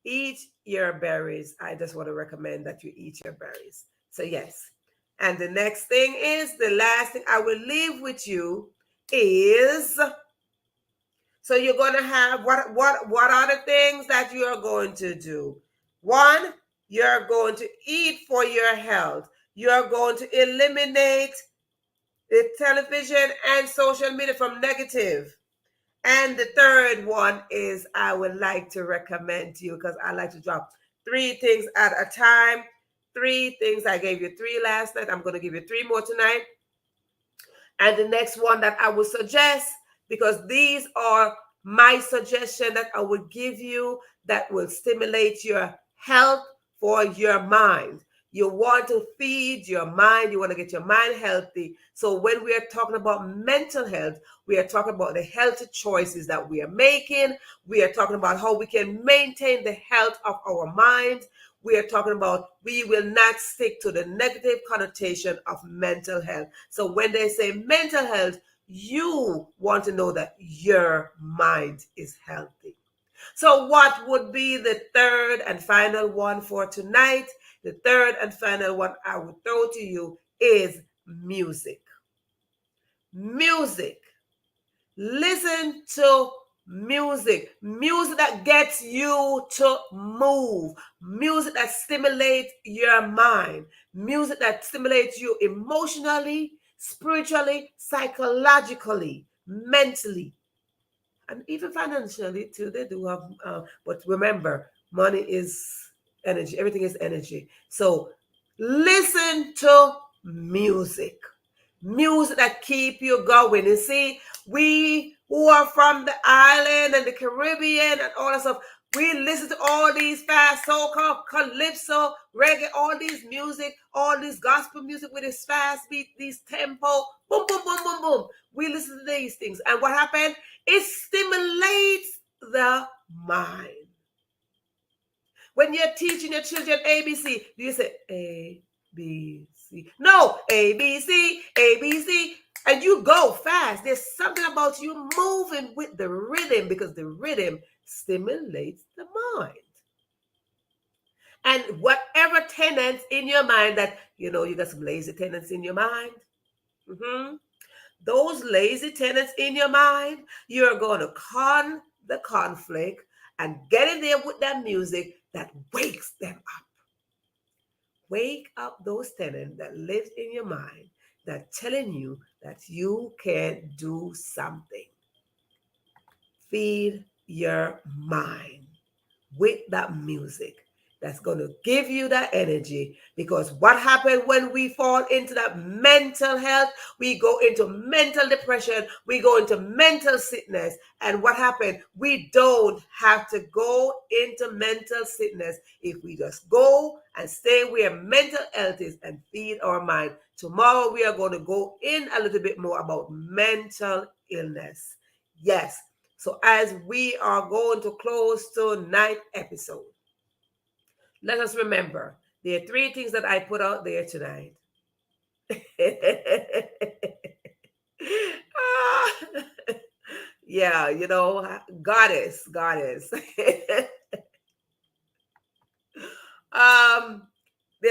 S1: Eat your berries. I just want to recommend that you eat your berries. So yes. And the next thing is, the last thing I will leave with you is, so you're going to have, what are the things that you are going to do? One, you're going to eat for your health. You're going to eliminate the television and social media from negative. And the third one is, I would like to recommend to you, because I like to drop 3 things at a time. 3 things. I gave you 3 last night. I'm going to give you 3 more tonight. And the next one that I would suggest, because these are my suggestion that I would give you that will stimulate your health for your mind. You want to feed your mind. You want to get your mind healthy. So when we are talking about mental health, we are talking about the healthy choices that we are making. We are talking about how we can maintain the health of our minds. We are talking about we will not stick to the negative connotation of mental health. So when they say mental health, you want to know that your mind is healthy. So what would be the third and final one for tonight? The third and final one I would throw to you is music. Music. Listen to music. Music that gets you to move. Music that stimulates your mind. Music that stimulates you emotionally, spiritually, psychologically, mentally, and even financially too. They do have, but remember, money is energy. Everything is energy. So listen to music. Music that keep you going. You see, we who are from the island and the Caribbean and all that stuff, we listen to all these fast soca, calypso, reggae, all these music, all this gospel music with this fast beat, these tempo, boom, boom, boom, boom, boom. We listen to these things. And what happened? It stimulates the mind. When you're teaching your children ABC, do you say A, B, C? No, A, B, C, A, B, C. And you go fast. There's something about you moving with the rhythm because the rhythm stimulates the mind. And whatever tenants in your mind that, you got some lazy tenants in your mind. Those lazy tenants in your mind, you're going to con the conflict and get in there with that music that wakes them up. Wake up those tenants that live in your mind that telling you that you can do something. Feed your mind with that music that's going to give you that energy, because what happened when we fall into that mental health, we go into mental depression, we go into mental sickness. And what happened? We don't have to go into mental sickness if we just go and stay where mental health is and feed our mind. Tomorrow we are going to go in a little bit more about mental illness. Yes. So as we are going to close tonight's episode, let us remember, there are 3 things that I put out there tonight. Yeah, goddess. There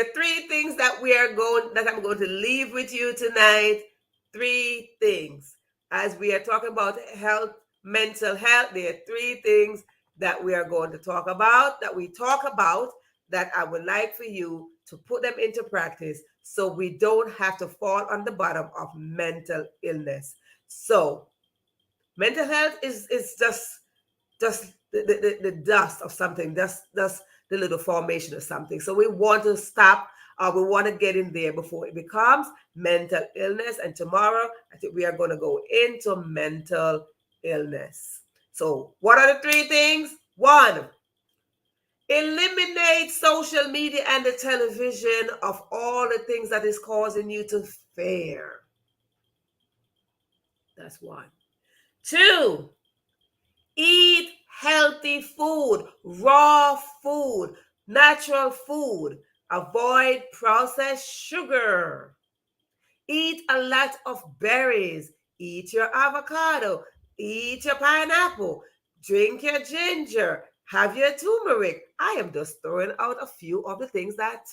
S1: are 3 things that I'm going to leave with you tonight. 3 things. As we are talking about health, mental health, there are 3 things that we are going to talk about, that I would like for you to put them into practice so we don't have to fall on the bottom of mental illness. So mental health is just the dust of something, just the little formation of something. So we want to stop, we want to get in there before it becomes mental illness. And tomorrow, I think we are going to go into mental illness. So what are the 3 things? 1, eliminate social media and the television of all the things that is causing you to fear. That's 1. 2, eat healthy food, raw food, natural food. Avoid processed sugar. Eat a lot of berries. Eat your avocado. Eat your pineapple. Drink your ginger. Have your turmeric. I am just throwing out a few of the things that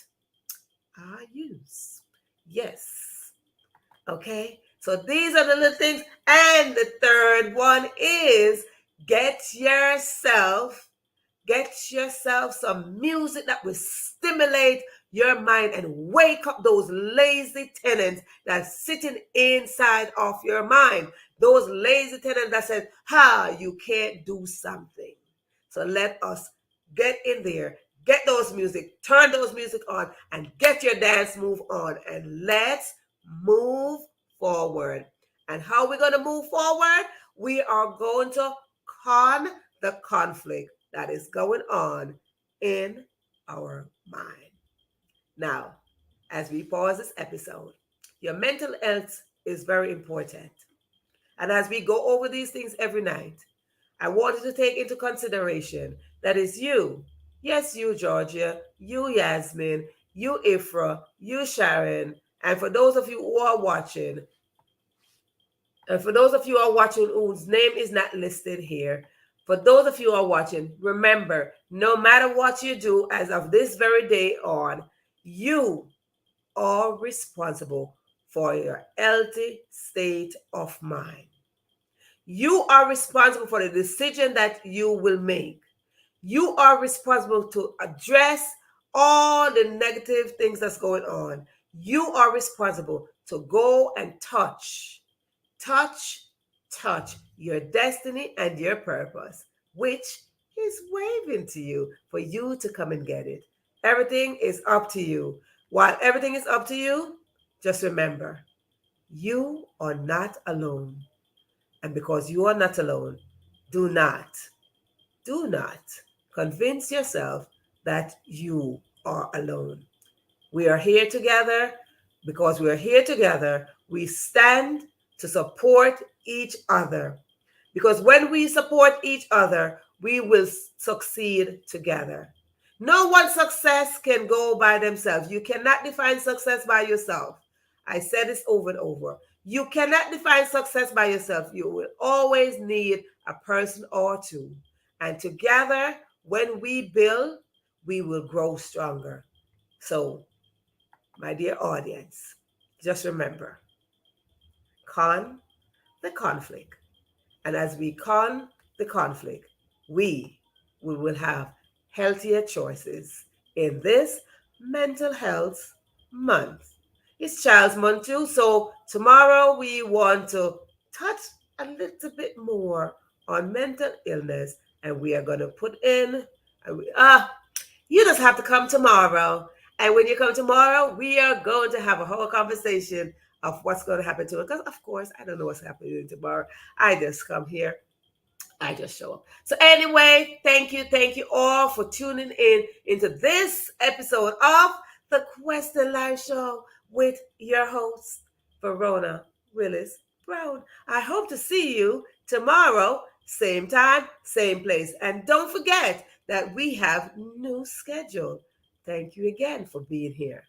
S1: I use. Yes. Okay. So these are the little things. And the 3rd one is get yourself some music that will stimulate your mind and wake up those lazy tenants that's sitting inside of your mind. Those lazy tenants that said, you can't do something. So let us get in there, get those music, turn those music on, and get your dance move on. And let's move forward. And how are we going to move forward? We are going to con the conflict that is going on in our mind. Now, as we pause this episode, your mental health is very important. And as we go over these things every night, I want you to take into consideration that is you. Yes, you, Georgia, you, Yasmin, you, Ifra, you, Sharon, and for those of you who are watching, whose name is not listed here, for those of you who are watching, remember, no matter what you do as of this very day on, you are responsible for your healthy state of mind. You are responsible for the decision that you will make. You are responsible to address all the negative things that's going on. You are responsible to go and touch, touch your destiny and your purpose, which is waving to you for you to come and get it. Everything is up to you. While everything is up to you, just remember, you are not alone. And because you are not alone, do not, do not convince yourself that you are alone. We are here together. Because we are here together, we stand to support each other. Because when we support each other, we will succeed together. No one success can go by themselves. You cannot define success by yourself. I said this over and over. You cannot define success by yourself. You will always need a person or two. And together, when we build, we will grow stronger. So, my dear audience, just remember, con the conflict. And as we con the conflict, we will have healthier choices in this mental health month. It's Child's Month too, so tomorrow we want to touch a little bit more on mental illness, and we are going to put in, you just have to come tomorrow. And when you come tomorrow, we are going to have a whole conversation of what's going to happen to it. Because, of course, I don't know what's happening tomorrow. I just come here. I just show up. So anyway, thank you all for tuning in into this episode of the Question Live Show with your host, Verona Willis-Brown. I hope to see you tomorrow, same time, same place. And don't forget that we have new schedule. Thank you again for being here.